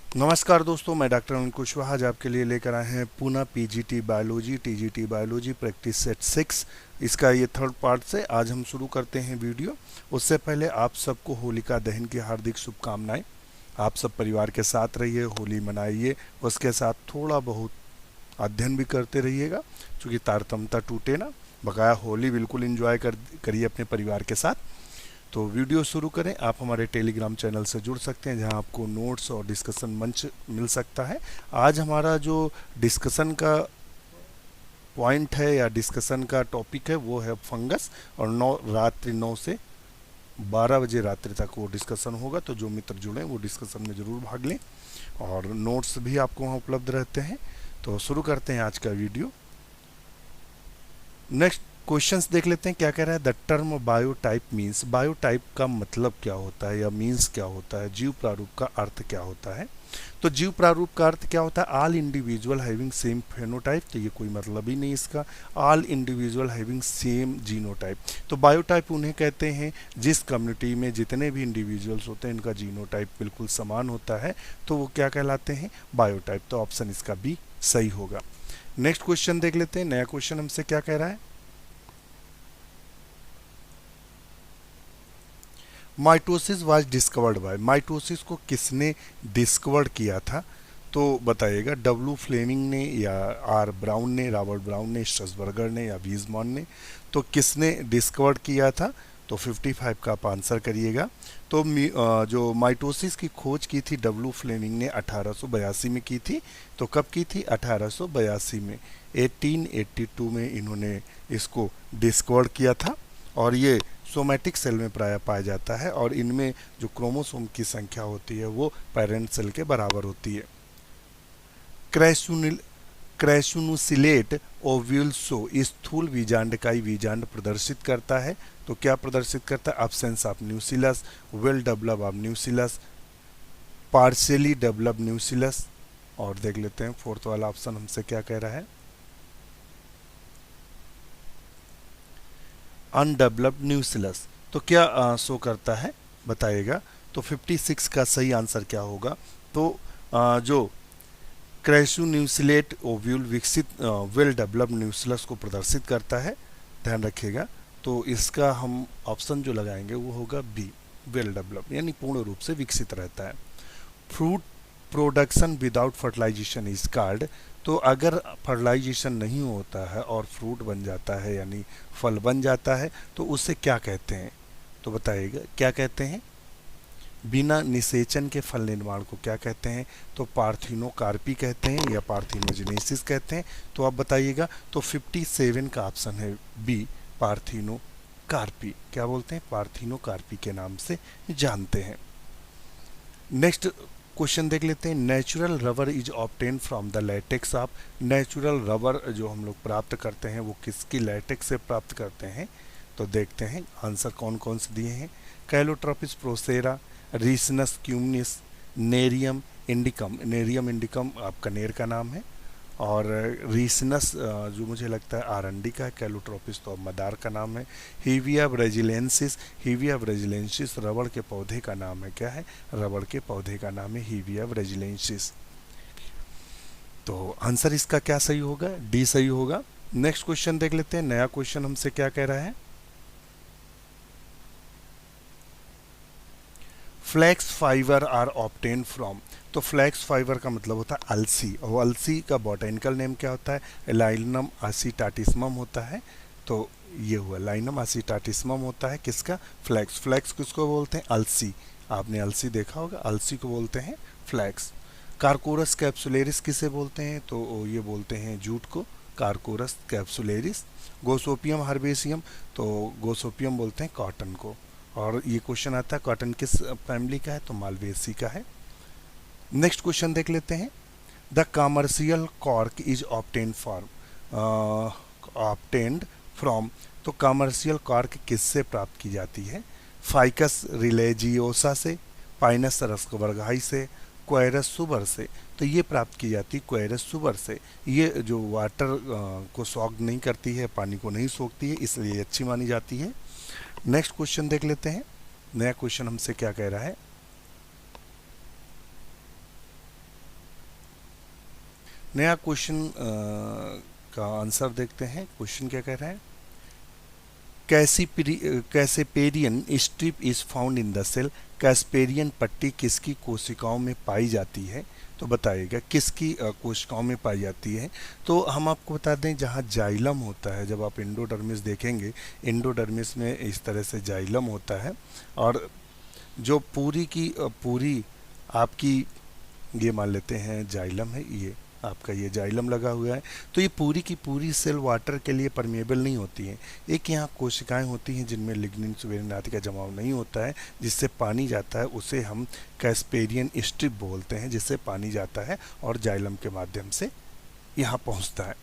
नमस्कार दोस्तों, मैं डॉक्टर अनिल कुशवाहा आज आपके लिए लेकर आए हैं पुनः PGT biology TGT biology practice set 6। इसका ये थर्ड पार्ट से आज हम शुरू करते हैं वीडियो। उससे पहले आप सबको होलिका दहन की हार्दिक शुभकामनाएं। आप सब परिवार के साथ रहिए, होली मनाइए, उसके साथ थोड़ा बहुत अध्ययन भी करते रहिएगा, क्योंकि तारतम्यता टूटे ना। बकाया होली बिल्कुल एंजॉय करिए अपने परिवार के साथ। तो वीडियो शुरू करें। आप हमारे टेलीग्राम चैनल से जुड़ सकते हैं, जहां आपको नोट्स और डिस्कशन मंच मिल सकता है। आज हमारा जो डिस्कशन का पॉइंट है या डिस्कशन का टॉपिक है वो है फंगस, और रात्रि 9 से 12 बजे रात्रि तक वो डिस्कशन होगा। तो जो मित्र जुड़े वो डिस्कशन में ज़रूर भाग लें, और नोट्स भी आपको वहाँ उपलब्ध रहते हैं। तो शुरू करते हैं आज का वीडियो। नेक्स्ट क्वेश्चंस देख लेते हैं क्या कह रहा है। The term biotype means, biotype का मतलब क्या होता है या मीन्स क्या होता है, जीव प्रारूप का अर्थ क्या होता है। तो जीव प्रारूप का अर्थ क्या होता है, all individual having same phenotype. तो ये कोई मतलब ही नहीं इसका, all individual having same genotype. तो बायोटाइप उन्हें कहते हैं जिस कम्युनिटी में जितने भी इंडिविजुअल्स होते हैं इनका जीनोटाइप बिल्कुल समान होता है, तो वो क्या कहलाते हैं, बायोटाइप। तो ऑप्शन इसका बी सही होगा। नेक्स्ट क्वेश्चन देख लेते हैं। नया क्वेश्चन हमसे क्या कह रहा है। Mitosis was discovered by, mitosis को किसने डिस्कवर्ड किया था। तो बताइएगा, डब्ल्यू फ्लेमिंग ने या आर ब्राउन ने, रॉबर्ट ब्राउन ने, स्ट्रसबर्गर ने या वीजमॉन ने। तो किसने डिस्कवर्ड किया था। तो 55 का आप आंसर करिएगा। तो जो माइटोसिस की खोज की थी डब्ल्यू फ्लेमिंग ने 1882 में की थी। तो कब की थी, 1882 में। 1882 में इन्होंने इसको डिस्कवर्ड किया था। और ये सोमैटिक सेल में प्राय पाया जाता है, और इनमें जो क्रोमोसोम की संख्या होती है वो पेरेंट सेल के बराबर होती है। क्रैसुनिल क्रैसुनुसिलेट ओव्यूल सो स्थूल बीजांडकाई बीजांड प्रदर्शित करता है। तो क्या प्रदर्शित करता है, absence of न्यूसिलस, well develop of न्यूसिलस, partially develop न्यूसिलस। और देख लेते हैं फोर्थ वाला ऑप्शन हमसे क्या कह रहा है, अनडेवलप्ड न्यूसिलस। तो क्या शो करता है बताइएगा। तो 56 का सही आंसर क्या होगा। तो जो क्रैशू न्यूसिलेट ओव्यूल विकसित वेल डेवलप्ड न्यूसिलस को प्रदर्शित करता है, ध्यान रखिएगा। तो इसका हम ऑप्शन जो लगाएंगे वो होगा बी, वेल डेवलप, यानी पूर्ण रूप से विकसित रहता है। Fruit production without fertilization is called. तो अगर फर्टिलाइजेशन नहीं होता है और फ्रूट बन जाता है यानी फल बन जाता है, तो उसे क्या कहते हैं। तो बताइएगा क्या कहते हैं, बिना निषेचन के फल निर्माण को क्या कहते हैं। तो पार्थिनोकार्पी कहते हैं या पार्थिनोजेनेसिस कहते हैं। तो आप बताइएगा। तो 57 का ऑप्शन है बी, पार्थिनोकार्पी। क्या बोलते हैं, पार्थिनोकार्पी के नाम से जानते हैं। नेक्स्ट क्वेश्चन देख लेते हैं। Natural rubber is obtain from the latex of, natural rubber जो हम लोग प्राप्त करते हैं वो किसकी लैटेक्स से प्राप्त करते हैं। तो देखते हैं आंसर कौन कौन से दिए हैं। कैलोट्रोपिस प्रोसेरा, रीसनस क्यूमिनिस, नेरियम इंडिकम, नेरियम इंडिकम आपका नेर का नाम है, और रीसनस जो मुझे लगता है आरंडी का है, कैलोट्रोपिस तो अब मदार का नाम है। हीविया ब्रेजिलेंसिस, हीविया ब्रेजिलेंसिस रबड़ के पौधे का नाम है। क्या है, रबड़ के पौधे का नाम है हीविया ब्रेजिलेंसिस। तो आंसर इसका क्या सही होगा, डी सही होगा। नेक्स्ट क्वेश्चन देख लेते हैं। नया क्वेश्चन हमसे क्या कह रहा है। Flax fibre are obtain from. तो फ्लैक्स फाइबर का मतलब होता है अलसी, और अलसी का बॉटेनिकल नेम क्या होता है, लाइनम एसिटाटिसमम होता है। तो ये हुआ लाइनम एसिटाटिसमम होता है किसका, फ्लैक्स। फ्लैक्स किसको बोलते हैं, अलसी। आपने अलसी देखा होगा, अलसी को बोलते हैं फ्लैक्स। कारकोरस कैप्सुलेरिस किसे बोलते हैं, तो ये बोलते हैं जूट को, कारकोरस कैप्सुलेरिस। गोसोपियम हर्बेसियम, तो गोसोपियम बोलते हैं कॉटन को। और ये क्वेश्चन आता है कॉटन किस फैमिली का है, तो मालवेसी का है। नेक्स्ट क्वेश्चन देख लेते हैं। The commercial cork is obtain form, obtained from. तो कमर्शियल कॉर्क किससे प्राप्त की जाती है, फाइकस रिलेजियोसा से, पाइनस रस्कबर्गाई से, क्वेरस सुबर से। तो ये प्राप्त की जाती है क्वेरस सुबर से। ये जो वाटर को सॉक नहीं करती है, पानी को नहीं सोखती है, इसलिए अच्छी मानी जाती है। नेक्स्ट क्वेश्चन देख लेते हैं। नया क्वेश्चन हमसे क्या कह रहा है। नया क्वेश्चन का आंसर देखते हैं। क्वेश्चन क्या कह रहा है, Casparian strip is found in the cell. Casparian पट्टी किसकी कोशिकाओं में पाई जाती है, तो बताइएगा किसकी कोशिकाओं में पाई जाती है। तो हम आपको बता दें, जहाँ जाइलम होता है, जब आप एंडोडर्मिस देखेंगे, एंडोडर्मिस में इस तरह से जाइलम होता है, और जो पूरी की पूरी आपकी, ये मान लेते हैं जाइलम है, ये आपका ये जाइलम लगा हुआ है, तो ये पूरी की पूरी सेल वाटर के लिए परमेबल नहीं होती हैं। एक यहाँ कोशिकाएं होती हैं जिनमें लिग्निन सुबेरिन आदि का जमाव नहीं होता है, जिससे पानी जाता है, उसे हम कैस्पेरियन स्ट्रिप बोलते हैं, जिससे पानी जाता है और जाइलम के माध्यम से यहाँ पहुँचता है।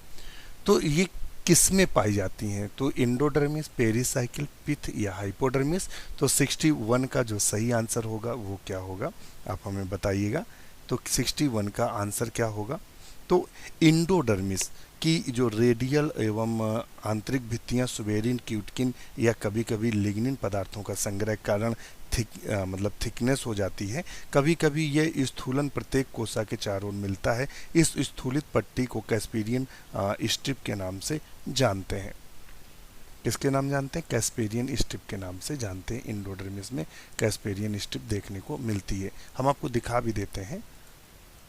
तो ये किस में पाई जाती हैं, तो एंडोडर्मिस, पेरिसाइकिल, पिथ या हाइपोडर्मिस। तो 61 का जो सही आंसर होगा वो क्या होगा, आप हमें बताइएगा। तो 61 का आंसर क्या होगा, तो एंडोडर्मिस की जो रेडियल एवं आंतरिक भित्तियां सुबेरिन, क्यूटकिन या कभी कभी लिग्निन पदार्थों का संग्रह के कारण मतलब थिकनेस हो जाती है। कभी कभी ये स्थूलन प्रत्येक कोशिका के चारों ओर मिलता है। इस स्थूलित पट्टी को कैस्पेरियन स्ट्रिप के नाम से जानते हैं। किसके नाम जानते हैं, कैस्पेरियन स्ट्रिप के नाम से जानते हैं। एंडोडर्मिस में कैस्पेरियन स्ट्रिप देखने को मिलती है। हम आपको दिखा भी देते हैं,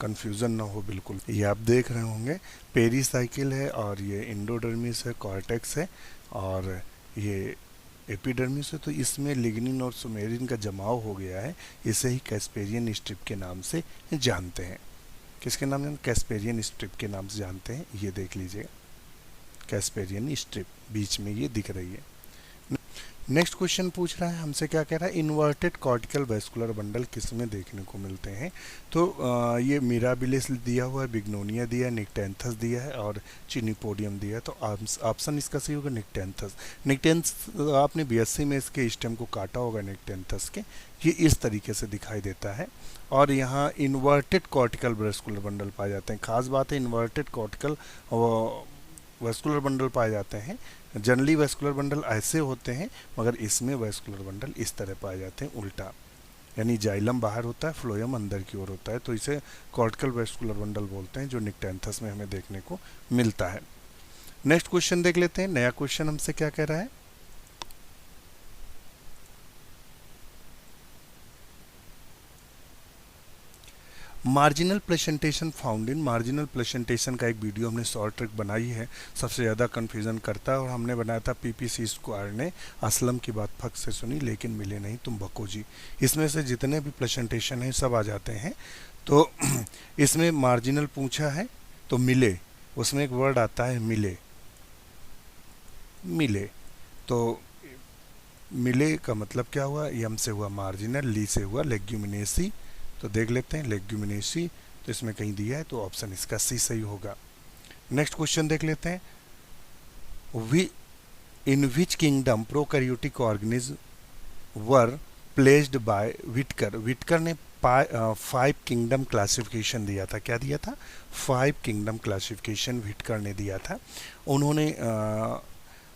कंफ्यूजन ना हो बिल्कुल। ये आप देख रहे होंगे, पेरिसाइकिल है और ये एंडोडर्मिस है, कॉर्टेक्स है और ये एपिडर्मिस है। तो इसमें लिग्निन और सुमेरिन का जमाव हो गया है, इसे ही कैस्पेरियन स्ट्रिप के नाम से जानते हैं। किसके नाम जानते, कैस्पेरियन स्ट्रिप के नाम से जानते हैं। ये देख लीजिए, कैस्पेरियन स्ट्रिप बीच में ये दिख रही है। नेक्स्ट क्वेश्चन पूछ रहा है हमसे, क्या कह रहा है, इन्वर्टेड कॉर्टिकल वेस्कुलर बंडल किस में देखने को मिलते हैं। तो ये मिराबिलिस दिया हुआ है, बिग्नोनिया दिया है, निक्टेंथस दिया है और चिनीपोडियम दिया है। तो ऑप्शन इसका सही होगा निक्टेंथस। निक्टेंथस आपने बीएससी में इसके स्टेम को काटा होगा, निक्टेंथस के ये इस तरीके से दिखाई देता है। और यहाँ इन्वर्टेड कॉर्टिकल वेस्कुलर बंडल पाए जाते हैं। खास बात है, इन्वर्टेड कॉर्टिकल वेस्कुलर बंडल पाए जाते हैं। जनरली वेस्कुलर बंडल ऐसे होते हैं, मगर इसमें वेस्कुलर बंडल इस तरह पाए जाते हैं उल्टा, यानी जाइलम बाहर होता है, फ्लोएम अंदर की ओर होता है। तो इसे कॉर्टिकल वेस्कुलर बंडल बोलते हैं, जो निक्टेंथस में हमें देखने को मिलता है। नेक्स्ट क्वेश्चन देख लेते हैं। नया क्वेश्चन हमसे क्या कह रहा है, marginal placentation found in. Marginal placentation का एक वीडियो हमने शॉर्ट ट्रिक बनाई है, सबसे ज़्यादा कन्फ्यूज़न करता है, और हमने बनाया था पीपीसी स्क्वायर ने असलम की बात फक से सुनी लेकिन मिले नहीं तुम बको जी। इसमें से जितने भी प्लेसेंटेशन हैं सब आ जाते हैं। तो इसमें मार्जिनल पूछा है तो मिले, उसमें एक वर्ड आता है मिले। मिले तो मिले का मतलब क्या हुआ, यम से हुआ मार्जिनल, ली से हुआ लेग्यूमिनेसी। तो देख लेते हैं लेग्यूमिनेसी, तो इसमें कहीं दिया है, तो ऑप्शन इसका सी सही होगा। नेक्स्ट क्वेश्चन देख लेते हैं, in which kingdom prokaryotic organism were placed by Whittaker. Whittaker ने 5 किंगडम क्लासिफिकेशन दिया था। क्या दिया था, 5 किंगडम क्लासिफिकेशन विटकर ने दिया था। उन्होंने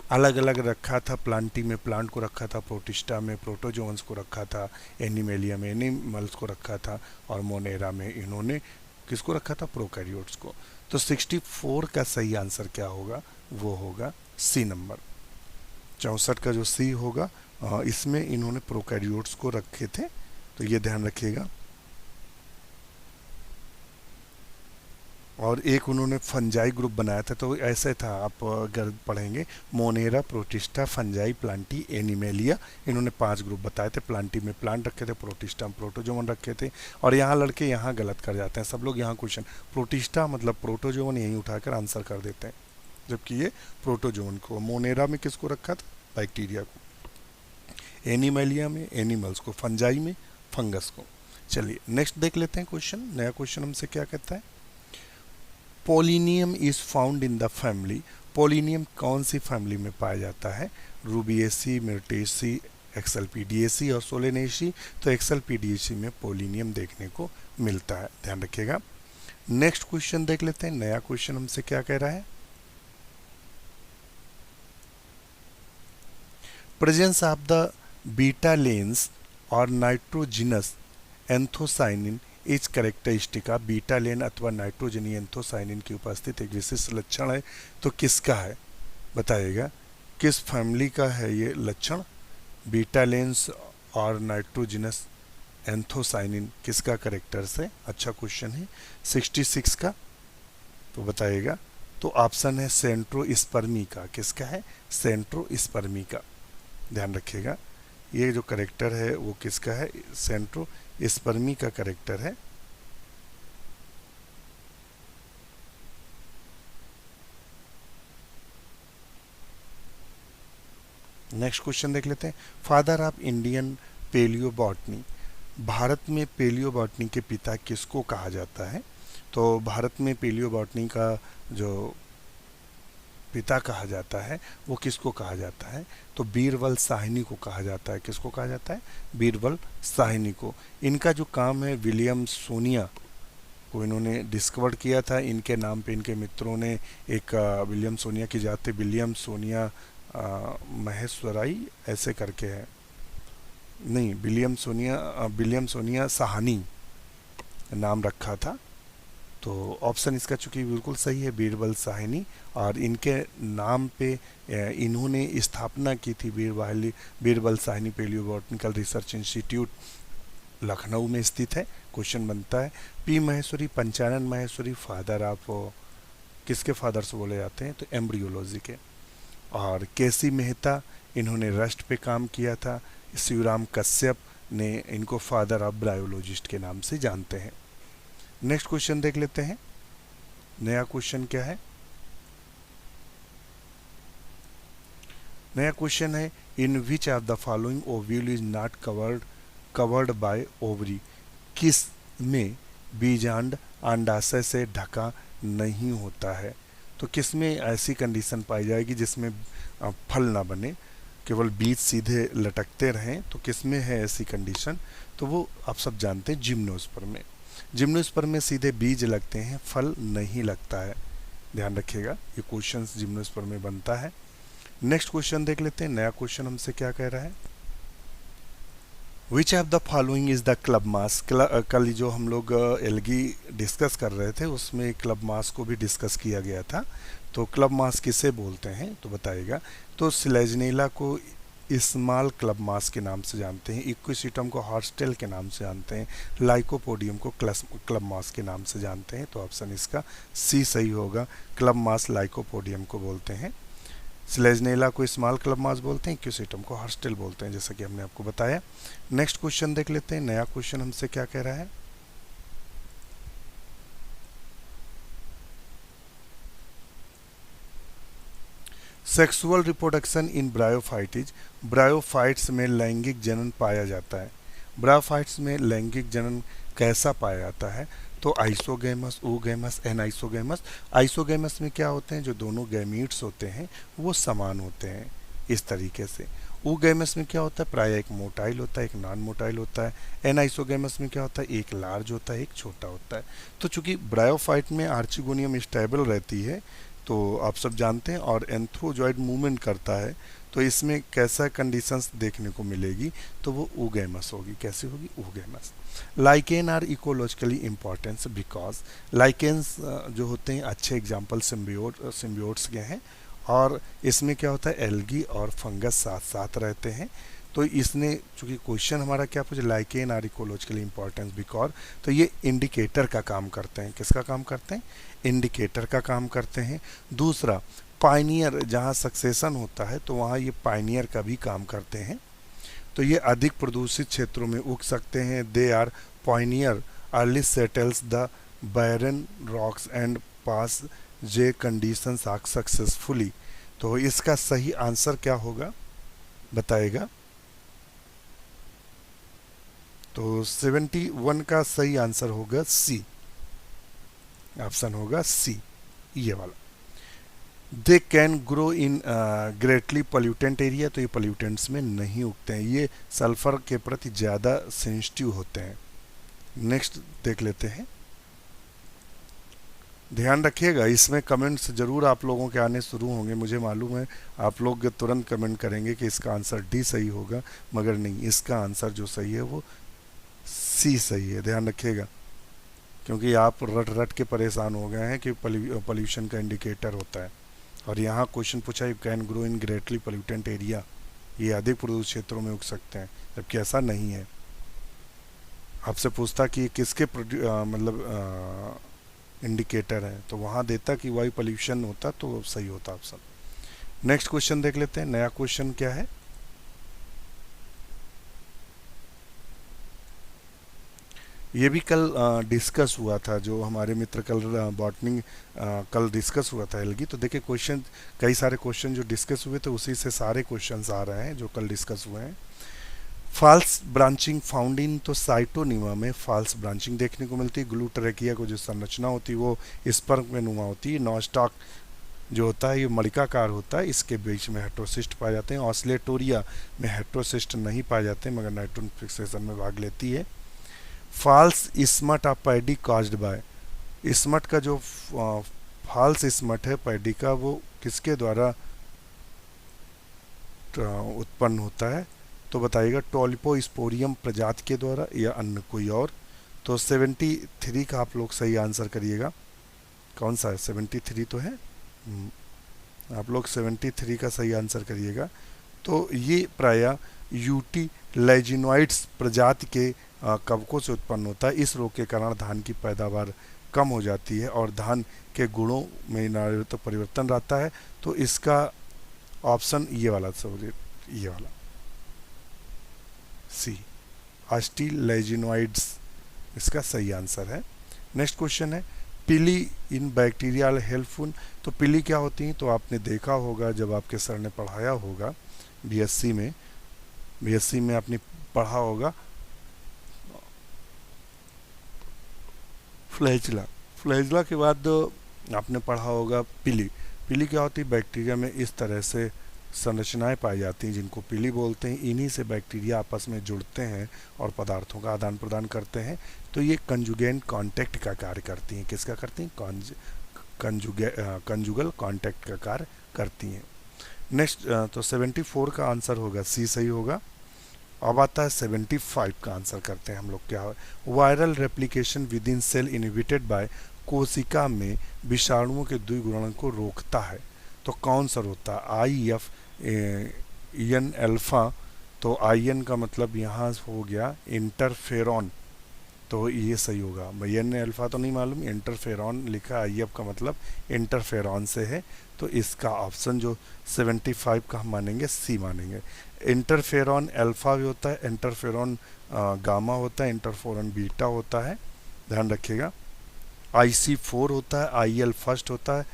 अलग अलग रखा था, प्लांटी में प्लांट को रखा था, प्रोटिस्टा में प्रोटोजोन्स को रखा था, एनिमेलिया में एनिमल्स को रखा था, और मोनेरा में इन्होंने किसको रखा था, प्रोकैरियोट्स को। तो 64 का सही आंसर क्या होगा, वो होगा सी नंबर 64 का जो सी होगा। इसमें इन्होंने प्रोकैरियोट्स को रखे थे, तो ये ध्यान रखिएगा। और एक उन्होंने फंजाई ग्रुप बनाया था, तो ऐसे था, आप अगर पढ़ेंगे Monera, protista, fungi, Plantae, animalia, इन्होंने 5 ग्रुप बताए थे। प्लांटी में प्लांट रखे थे, प्रोटिस्टा में प्रोटोजोवन रखे थे। और यहाँ लड़के यहाँ गलत कर जाते हैं सब लोग। यहाँ क्वेश्चन प्रोटिस्टा मतलब प्रोटोजोवन यहीं उठाकर आंसर कर देते हैं, जबकि ये प्रोटोजोवन को। मोनेरा में किसको रखा था, बैक्टीरिया को। एनिमेलिया में एनिमल्स को, फंजाई में फंगस को। चलिए नेक्स्ट देख लेते हैं क्वेश्चन। नया क्वेश्चन हमसे क्या कहता है, polonium is found in the family. Polonium कौन सी फैमिली में पाया जाता है, रूबिएसी, मिर्टेसी, एक्सएलपीडिएसी और सोलेनेसी। तो एक्सएलपीडिएसी में पोलिनियम देखने को मिलता है, ध्यान रखिएगा। नेक्स्ट क्वेश्चन देख लेते हैं। नया क्वेश्चन हमसे क्या कह रहा है, presence of the beta lens और नाइट्रोजिनस एंथोसाइनिन इस कैरेक्टरिस्टिका बीटा लेन अथवा नाइट्रोजनी एंथोसाइनिन की उपस्थित एक विशिष्ट लक्षण है, तो किसका है बताइएगा। किस फैमिली का है ये लक्षण, बीटा लेंस और नाइट्रोजिनस एंथोसाइनिन किसका कैरेक्टर्स है। अच्छा क्वेश्चन है 66 का, तो बताइएगा। तो ऑप्शन है सेंट्रोस्पर्मी का। किसका है, सेंट्रोस्पर्मी का। ध्यान रखिएगा, ये जो कैरेक्टर है वो किसका है, सेंट्रोस्पर्मी का कैरेक्टर है। नेक्स्ट क्वेश्चन देख लेते हैं। Father of Indian palaeobotany, Bharat में पेलियोबॉटनी के पिता किसको कहा जाता है। तो भारत में पेलियोबॉटनी का जो पिता कहा जाता है वो किसको कहा जाता है, तो बीरबल साहनी को कहा जाता है। किसको कहा जाता है, बीरबल साहनी को। इनका जो काम है विलियम सोनिया को इन्होंने डिस्कवर किया था। इनके नाम पे इनके मित्रों ने एक विलियम सोनिया की जाते विलियम सोनिया महेश्वराई ऐसे करके है, नहीं विलियम सोनिया साहनी नाम रखा था। तो ऑप्शन इसका चूंकि बिल्कुल सही है, बीरबल साहनी। और इनके नाम पे इन्होंने स्थापना की थी बीरबल साहनी पेलियोबॉटनिकल रिसर्च इंस्टीट्यूट, लखनऊ में स्थित है। क्वेश्चन बनता है P Maheshwari, Panchanan Maheshwari father of किसके फादर्स बोले जाते हैं, तो एम्ब्रियोलॉजी के। और केसी मेहता इन्होंने रस्ट पे काम किया था। शिवराम कश्यप ने इनको फादर ऑफ ब्रायोलॉजिस्ट के नाम से जानते हैं। नेक्स्ट क्वेश्चन देख लेते हैं। नया क्वेश्चन क्या है, नया क्वेश्चन है in which of the following ovule is not covered by ovary, किस में बीजांड अंडाशय से ढका नहीं होता है। तो किस में ऐसी कंडीशन पाई जाएगी जिसमें फल ना बने, केवल बीज सीधे लटकते रहें, तो किस में है ऐसी कंडीशन, तो वो आप सब जानते हैं जिम्नोस्पर्म में। जिम्नोस्पर्म में सीधे बीज लगते हैं, फल नहीं लगता है। ध्यान रखिएगा, ये क्वेश्चन जिम्नोस्पर्म में बनता है। नेक्स्ट क्वेश्चन देख लेते हैं। नया क्वेश्चन हमसे क्या कह रहा है, which of the following is the club moss. कल जो हम लोग एल्गी डिस्कस कर रहे थे उसमें क्लब मास को भी डिस्कस किया गया था। तो क्लब मास किसे बोलते हैं, तो बताइएगा। तो स्लेजनेला को स्मॉल क्लब मास के नाम से जानते हैं, इक्विसिटम को हॉर्स्टेल के नाम से जानते हैं, लाइकोपोडियम को क्लब मास के नाम से जानते हैं। तो ऑप्शन इसका सी सही होगा, क्लब मास लाइकोपोडियम को बोलते हैं। स्लेजनेला को स्मॉल क्लब मास बोलते हैं, इक्विसिटम को हॉर्स्टेल बोलते हैं, जैसा कि हमने आपको बताया। नेक्स्ट क्वेश्चन देख लेते हैं। नया क्वेश्चन हमसे क्या कह रहा है, सेक्सुअल रिप्रोडक्शन इन ब्रायोफाइटिज, ब्रायोफाइट्स में लैंगिक जनन पाया जाता है। ब्रायोफाइट्स में लैंगिक जनन कैसा पाया जाता है, तो आइसोगैमस, ओगैमस, एनाइसोगैमस। आइसोगैमस में क्या होते हैं, जो दोनों गैमीट्स होते हैं वो समान होते हैं इस तरीके से। ओगैमस में क्या होता है, प्राय एक मोटाइल होता है, एक नॉन मोटाइल होता है। एनाइसोगैमस में क्या होता है, एक लार्ज होता है, एक छोटा होता है। तो चूंकि ब्रायोफाइट में आर्चिगोनियम स्टेबल रहती है, तो आप सब जानते हैं, और एंथ्रोजॉइड मूवमेंट करता है, तो इसमें कैसा कंडीशंस देखने को मिलेगी, तो वो ओगैमस होगी। कैसी होगी, ओगैमस। Lichen are ecologically importance because lichens जो होते हैं अच्छे एग्जाम्पल सिम्बियोट्स के हैं, और इसमें क्या होता है, एल्गी और फंगस साथ साथ रहते हैं। तो इसने चूंकि क्वेश्चन हमारा क्या पूछा, lichen are ecologically importance because, तो ये इंडिकेटर का काम करते हैं। किसका काम करते हैं, इंडिकेटर का काम करते हैं। दूसरा, पाइनियर, जहाँ सक्सेशन होता है तो वहाँ ये पाइनियर का भी काम करते हैं। तो ये अधिक प्रदूषित क्षेत्रों में उग सकते हैं। They are pioneer early settles the barren rocks and pass जे कंडीशंस आर सक्सेसफुली। तो इसका सही आंसर क्या होगा बताएगा। तो 71 का सही आंसर होगा सी, ऑप्शन होगा सी, ये वाला। They can grow in greatly pollutant area, तो ये पोल्यूटेंट्स में नहीं उगते हैं, ये सल्फर के प्रति ज़्यादा सेंसिटिव होते हैं। नेक्स्ट देख लेते हैं। ध्यान रखिएगा, इसमें कमेंट्स जरूर आप लोगों के आने शुरू होंगे, मुझे मालूम है आप लोग तुरंत कमेंट करेंगे कि इसका आंसर डी सही होगा, मगर नहीं, इसका आंसर जो सही है वो सी सही है। ध्यान रखिएगा, क्योंकि आप रट रट के परेशान हो गए हैं कि पोल्यूशन का इंडिकेटर होता है। और यहाँ क्वेश्चन पूछा you can grow in greatly pollutant area, ये अधिक प्रदूषित क्षेत्रों में उग सकते हैं, जबकि ऐसा नहीं है। आपसे पूछता कि किसके मतलब इंडिकेटर है, तो वहाँ देता कि वायु पोल्यूशन होता तो सही होता ऑप्शन। नेक्स्ट क्वेश्चन देख लेते हैं, नया क्वेश्चन क्या है। ये भी कल डिस्कस हुआ था, जो हमारे मित्र कल बॉटनी कल डिस्कस हुआ था एलगी। तो देखिए क्वेश्चन, कई सारे क्वेश्चन जो डिस्कस हुए थे उसी से सारे क्वेश्चंस आ रहे हैं जो कल डिस्कस हुए हैं। फॉल्स ब्रांचिंग फाउंड इन, तो साइटोनिमा में फॉल्स ब्रांचिंग देखने को मिलती है। ग्लूटरेकिया को जो संरचना होती है वो स्पर्म में नुमा होती है। नॉस्टॉक जो होता है ये मणिकाकार होता है, इसके बीच में हेट्रोसिस्ट पाए जाते हैं। ऑस्लेटोरिया में हेट्रोसिस्ट नहीं पाए जाते मगर नाइट्रोजन फिक्सेशन में भाग लेती है। False smut of paddy caused by, smut का जो फॉल्स स्मट है पैडी का, वो किसके द्वारा उत्पन्न होता है, तो बताइएगा टोलिपोस्पोरियम प्रजाति के द्वारा या अन्य कोई और। तो 73 का आप लोग सही आंसर करिएगा। कौन सा है 73 तो है, आप लोग 73 का सही आंसर करिएगा। तो ये प्रायः यूटी लेजिनोइड्स प्रजाति के कवकों से उत्पन्न होता है। इस रोग के कारण धान की पैदावार कम हो जाती है और धान के गुणों में नारीत्व परिवर्तन रहता है। तो इसका ऑप्शन ये वाला, ये वाला सी, ऑस्टिलेजिनोइड्स इसका सही आंसर है। नेक्स्ट क्वेश्चन है, पिली इन बैक्टीरियल हेल्पफुल, तो पिली क्या होती हैं, तो आपने देखा होगा जब आपके सर ने पढ़ाया होगा बीएससी में आपने पढ़ा होगा फ्लैजला के बाद आपने पढ़ा होगा पिली। पिली क्या होती है, बैक्टीरिया में इस तरह से संरचनाएं पाई जाती हैं जिनको पिली बोलते हैं। इन्हीं से बैक्टीरिया आपस में जुड़ते हैं और पदार्थों का आदान प्रदान करते हैं। तो ये कंजुगेंट कांटेक्ट का कार्य करती हैं। किसका करती हैं, कंजुगल कांटेक्ट का कार्य करती हैं। नेक्स्ट तो 74 का आंसर होगा सी, सही होगा। अब आता है 75 का आंसर करते हैं हम लोग। क्या है, viral replication within cell inhibited by, कोशिका में विषाणुओं के द्विगुणन को रोकता है। तो कौन सा होता है, IFN अल्फा। तो IN का मतलब यहाँ हो गया इंटरफेरॉन, तो ये सही होगा। IN अल्फा तो नहीं मालूम, इंटरफेरॉन लिखा, IF का मतलब इंटरफेरॉन से है। तो इसका ऑप्शन जो 75 का हम मानेंगे सी मानेंगे। इंटरफेरॉन अल्फा भी होता है, इंटरफेरॉन गामा होता है, इंटरफेरॉन बीटा होता है, ध्यान रखिएगा। IC4 होता है, IL फर्स्ट होता है,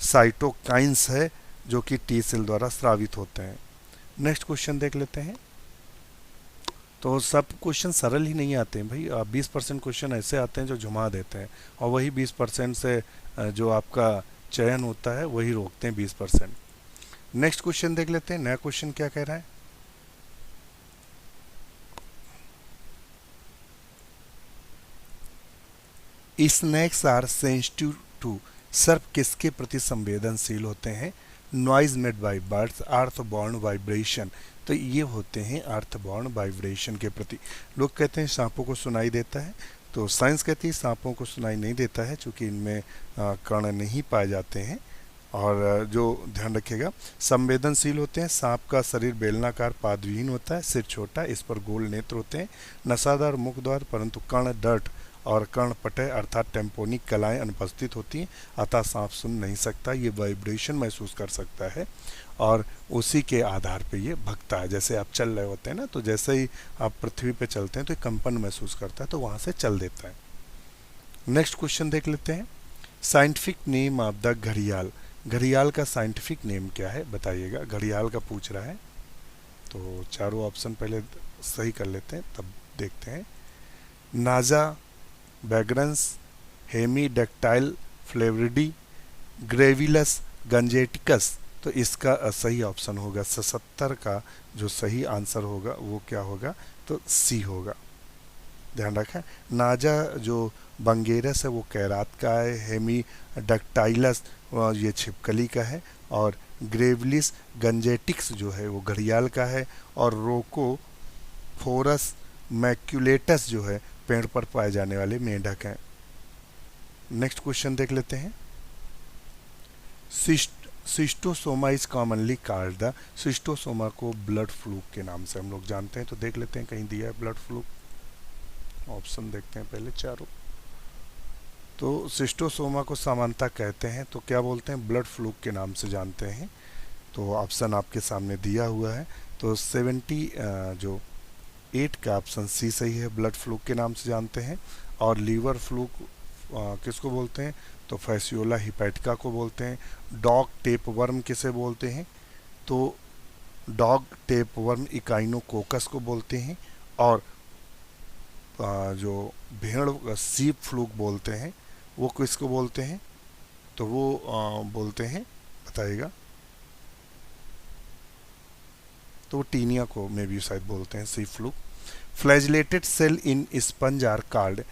साइटोकाइंस है जो कि टी सेल द्वारा स्रावित होते हैं। नेक्स्ट क्वेश्चन देख लेते हैं। तो सब क्वेश्चन सरल ही नहीं आते हैं भाई, 20% क्वेश्चन ऐसे आते हैं जो झुमा देते हैं, और वही 20% से जो आपका चयन होता है वही रोकते हैं 20%। नेक्स्ट क्वेश्चन देख लेते हैं, नया क्वेश्चन क्या कह रहा है। स्नेक्स आर सेंसिटिव टू, सर्प किसके प्रति संवेदनशील होते हैं, noise made by birds, earthborne vibration. तो ये होते हैं अर्थबॉर्न वाइब्रेशन के प्रति। लोग कहते हैं सांपों को सुनाई देता है, तो साइंस कहती है सांपों को सुनाई नहीं देता है क्योंकि इनमें कण नहीं पाए जाते हैं। और जो ध्यान रखिएगा, संवेदनशील होते हैं। सांप का शरीर बेलनाकार पादविहीन होता है, सिर छोटा, इस पर गोल नेत्र होते हैं, नसादार मुख द्वार, परंतु कर्ण डर्ट और कर्णपटय अर्थात टेम्पोनिक कलाएं अनुपस्थित होती हैं, अतः सांप सुन नहीं सकता। ये वाइब्रेशन महसूस कर सकता है और उसी के आधार पे ये भगता है। जैसे आप चल रहे होते हैं ना, तो जैसे ही आप पृथ्वी पे चलते हैं तो कंपन महसूस करता है, तो वहाँ से चल देता है। नेक्स्ट क्वेश्चन देख लेते हैं, साइंटिफिक नेम ऑफ द घड़ियाल। घड़ियाल का साइंटिफिक नेम क्या है बताइएगा, घड़ियाल का पूछ रहा है। तो चारों ऑप्शन पहले सही कर लेते हैं तब देखते हैं। नाजा वैग्रेंस, हेमीडेक्टाइल फ्लेवरिडी, ग्रेविलस गंजेटिकस। तो इसका सही ऑप्शन होगा 77 का जो सही आंसर होगा वो क्या होगा, तो सी होगा। ध्यान रखें, नाजा जो बंगेरस है वो कैरात का है, हेमीडेक्टाइलस ये छिपकली का है, और ग्रेविलिस गंजेटिक्स जो है वो घड़ियाल का है, और रोको फोरस मैक्यूलेटस जो है पेड़ पर पाए जाने वाले मेंढक हैं। नेक्स्ट क्वेश्चन देख लेते हैं। Schistosoma is commonly called the, schistosoma को ब्लड फ्लूक के नाम से हम लोग जानते हैं। तो देख लेते हैं कहीं दिया है ब्लड फ्लूक, ऑप्शन देखते हैं पहले चारों। तो सिस्टोसोमा को सामान्यतः कहते हैं तो क्या बोलते हैं, ब्लड फ्लूक के नाम से जानते हैं। तो ऑप्शन आपके सामने दिया हुआ है। तो 78 का ऑप्शन सी सही है, ब्लड फ्लूक के नाम से जानते हैं। और लीवर फ्लूक किसको बोलते हैं, तो फैसियोला हिपैटिका को बोलते हैं। डॉग टेप वर्म किसे बोलते हैं, तो डॉग टेप वर्म इकाइनोकोकस को बोलते हैं। और जो भेड़ सीप फ्लूक बोलते हैं वो किसको बोलते हैं, तो वो बोलते हैं, बताइएगा, तो वो टीनिया को मे भी शायद बोलते हैं, sheep fluke. Flagellated cell in sponge are called,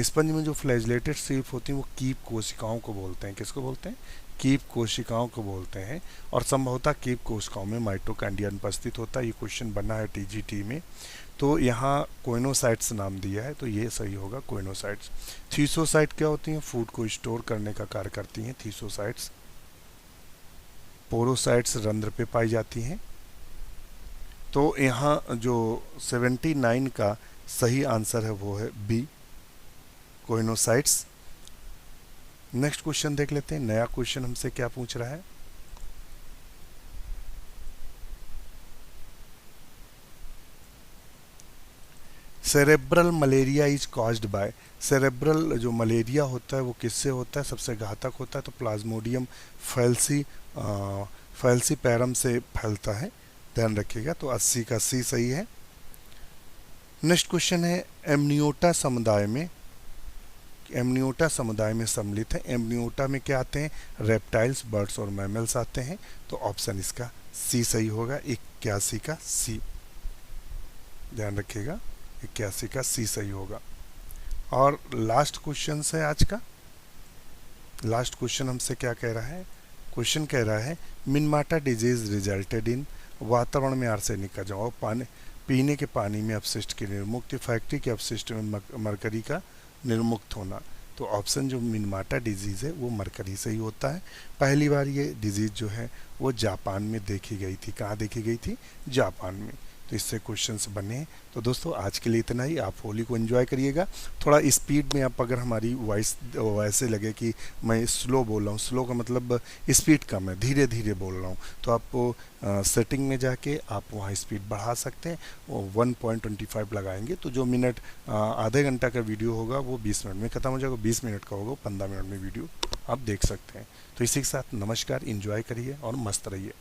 sponge में जो फ्लैजिलेटेड सेल होती हैं वो कीप कोशिकाओं को बोलते हैं। किसको बोलते हैं, कीप कोशिकाओं को बोलते हैं। और संभवतः कीप कोशिकाओं में माइटोकॉन्ड्रिया अनुपस्थित होता है। ये क्वेश्चन बना है टीजीटी में। तो यहाँ कोइनोसाइट्स नाम दिया है, तो ये सही होगा कोइनोसाइट्स। थीसोसाइट क्या होती हैं, फूड को स्टोर करने का कार्य करती हैं थीसोसाइट्स। पोरोसाइट्स रंध्र पे पाई जाती हैं। तो यहाँ जो 79 का सही आंसर है वो है बी, कोइनोसाइट्स। नेक्स्ट क्वेश्चन देख लेते हैं, नया क्वेश्चन हमसे क्या पूछ रहा है। Cerebral malaria is caused by, cerebral जो मलेरिया होता है वो किससे होता है, सबसे घातक होता है तो प्लाज्मोडियम फैल्सीपैरम से फैलता है, ध्यान रखिएगा। तो 80 का सी सही है। नेक्स्ट क्वेश्चन है, एमनियोटा समुदाय में सम्मिलित है। एमनियोटा में क्या आते हैं, रेप्टाइल्स, बर्ड्स और मैमल्स आते हैं। तो ऑप्शन इसका सी सही होगा, 81 का सी, ध्यान रखिएगा, 81 का सी सही होगा। और लास्ट क्वेश्चन है आज का। लास्ट क्वेश्चन हमसे क्या कह रहा है, क्वेश्चन कह रहा है मिनमाटा डिजीज रिजल्टेड इन, वातावरण में आर्सेनिक का जमाव, पानी पीने के पानी में अपशिष्ट की निर्मुक्ति, फैक्ट्री के अपशिष्ट में मरकरी का निर्मुक्त होना। तो ऑप्शन जो मिनमाटा डिजीज़ है वो मरकरी से ही होता है। पहली बार ये डिजीज़ जो है वो जापान में देखी गई थी। कहाँ देखी गई थी, जापान में। तो इससे क्वेश्चंस बने। तो दोस्तों आज के लिए इतना ही। आप होली को एंजॉय करिएगा। थोड़ा स्पीड में आप, अगर हमारी वॉइस वैसे लगे कि मैं स्लो बोल रहा हूँ, स्लो का मतलब स्पीड कम है, धीरे धीरे बोल रहा हूँ, तो आप सेटिंग में जाके आप वहाँ स्पीड बढ़ा सकते हैं। 1.25 लगाएंगे तो जो मिनट आधे घंटा का वीडियो होगा वो 20 मिनट में ख़त्म हो जाएगा, 20 मिनट का होगा 15 मिनट में वीडियो आप देख सकते हैं। तो इसी के साथ नमस्कार, एंजॉय करिए और मस्त रहिए।